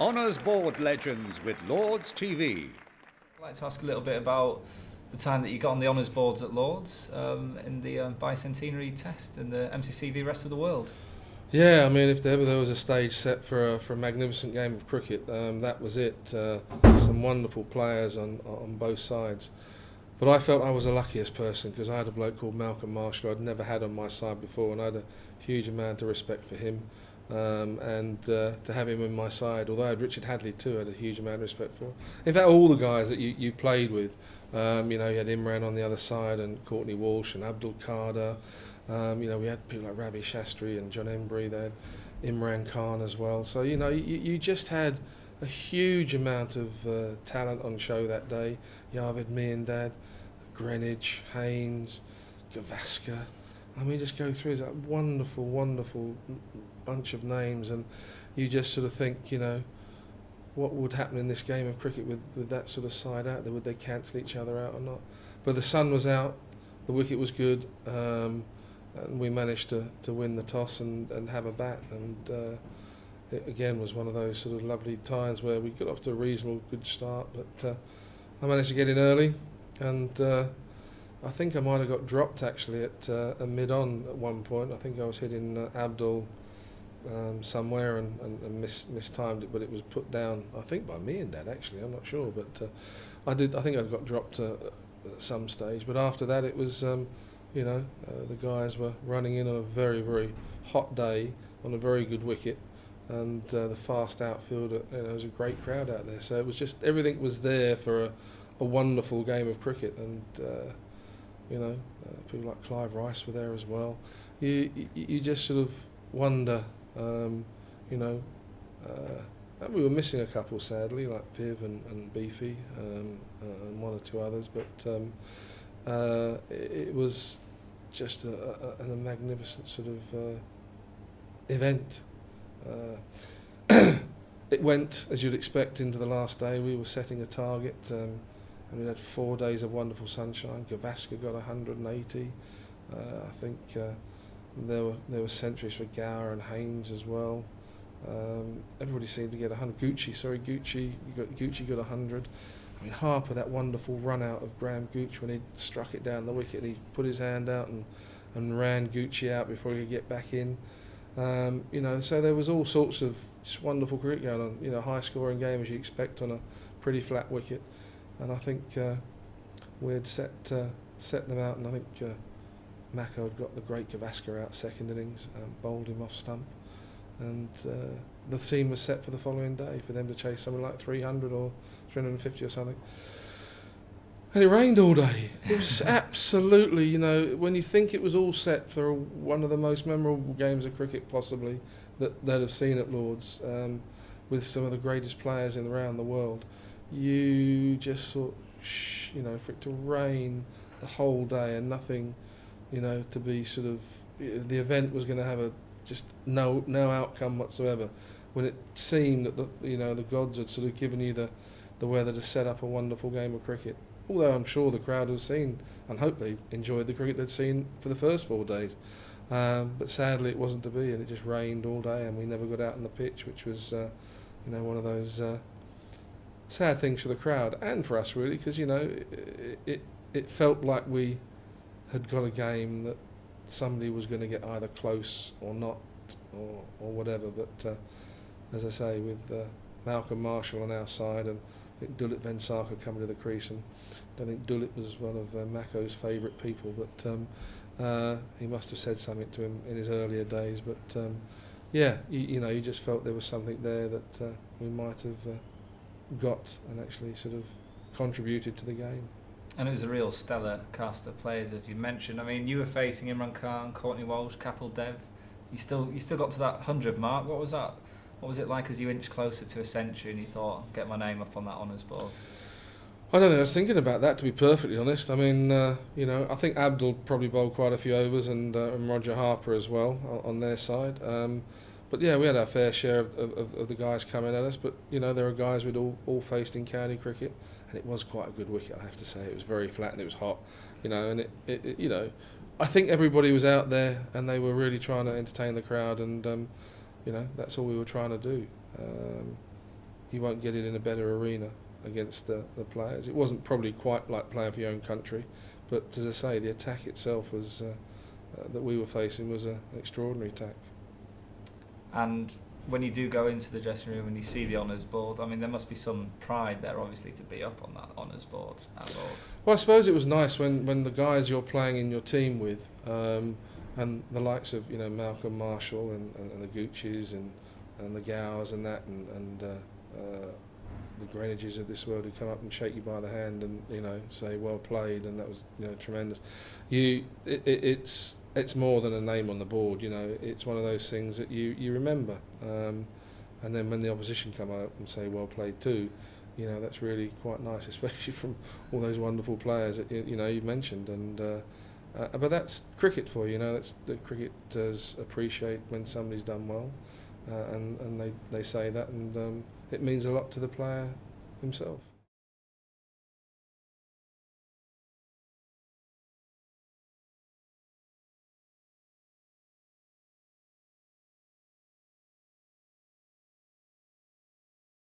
Honours Board Legends with Lords TV. I'd like to ask a little bit about the time that you got on the Honours Boards at Lords in the Bicentenary Test and the MCC v Rest of the World. Yeah, I mean, if ever there was a stage set for a magnificent game of cricket, that was it. Some wonderful players on both sides. But I felt I was the luckiest person because I had a bloke called Malcolm Marshall I'd never had on my side before, and I had a huge amount of respect for him. And to have him in my side, although I had Richard Hadlee too, I had a huge amount of respect for. In fact, all the guys that you played with, you had Imran on the other side and Courtney Walsh and Abdul Qadir. We had people like Ravi Shastri and John Embry. They had Imran Khan as well. So you just had a huge amount of talent on show that day. Javed Miandad, Greenwich, Haynes, Gavaskar. I mean, just go through that wonderful, wonderful bunch of names, and you just sort of think, what would happen in this game of cricket with that sort of side out there? Would they cancel each other out or not? But the sun was out, the wicket was good, and we managed to win the toss and have a bat. And it again was one of those sort of lovely times where we got off to a reasonable good start, but I managed to get in early, and I think I might have got dropped actually at a mid-on at one point. I think I was hitting Abdul somewhere and mistimed it, but it was put down, I think, by me and Dad actually. I'm not sure, but I think I got dropped at some stage. But after that, it was, the guys were running in on a very, very hot day on a very good wicket, and the fast outfield. There was a great crowd out there, so it was just everything was there for a wonderful game of cricket, and. People like Clive Rice were there as well. You just sort of wonder, and we were missing a couple sadly, like Viv and Beefy, and one or two others, but it was just a magnificent sort of event. It went, as you'd expect, into the last day. We were setting a target. And we had 4 days of wonderful sunshine. Gavaskar got 180. I think there were centuries for Gower and Haynes as well. Everybody seemed to get 100. Gucci got 100. I mean, Harper, that wonderful run out of Graham Gooch when he struck it down the wicket. He put his hand out and ran Gucci out before he could get back in. So there was all sorts of just wonderful cricket going on. High scoring game as you expect on a pretty flat wicket. And I think we had set them out, and I think Mako had got the great Gavaskar out second innings, bowled him off stump, and the team was set for the following day for them to chase something like 300 or 350 or something. And it rained all day. It was absolutely, when you think it was all set for one of the most memorable games of cricket possibly that they'd have seen at Lords, with some of the greatest players around the world. You just thought, for it to rain the whole day and nothing, to be sort of, the event was going to have just no outcome whatsoever. When it seemed that the gods had sort of given you the weather to set up a wonderful game of cricket. Although I'm sure the crowd had seen and hopefully enjoyed the cricket they'd seen for the first 4 days. But sadly it wasn't to be, and it just rained all day and we never got out on the pitch, which was, one of those sad things for the crowd and for us really, because it felt like we had got a game that somebody was going to get either close or not or whatever. But as I say, with Malcolm Marshall on our side, and I think Dulit Vensarkar coming to the crease, and I don't think Dulit was one of Mako's favourite people, but he must have said something to him in his earlier days. But you just felt there was something there that we might have got and actually sort of contributed to the game. And it was a real stellar cast of players, as you mentioned. I mean, you were facing Imran Khan, Courtney Walsh, Kapil Dev. You still got to that 100 mark. What was that? What was it like as you inched closer to a century and you thought, get my name up on that honours board? I don't think I was thinking about that, to be perfectly honest. I mean, I think Abdul probably bowled quite a few overs, and Roger Harper as well on their side. But yeah, we had our fair share of the guys coming at us. But there are guys we'd all faced in county cricket, and it was quite a good wicket, I have to say. It was very flat and it was hot, and it I think everybody was out there and they were really trying to entertain the crowd, and that's all we were trying to do. you won't get it in a better arena against the players. It wasn't probably quite like playing for your own country, but as I say, the attack itself was that we were facing was an extraordinary attack. And when you do go into the dressing room and you see the honours board, I mean, there must be some pride there, obviously, to be up on that honours board at Lords. Well, I suppose it was nice when the guys you're playing in your team with, and the likes of Malcolm Marshall and the Gucci's and the Gowers and that and the Greenwiches of this world who come up and shake you by the hand and say well played, and that was tremendous. It's more than a name on the board. It's one of those things that you remember. And then when the opposition come out and say well played too, that's really quite nice, especially from all those wonderful players that you've mentioned. And but that's cricket for you. That's the cricketers appreciate when somebody's done well, and they say that, and it means a lot to the player himself.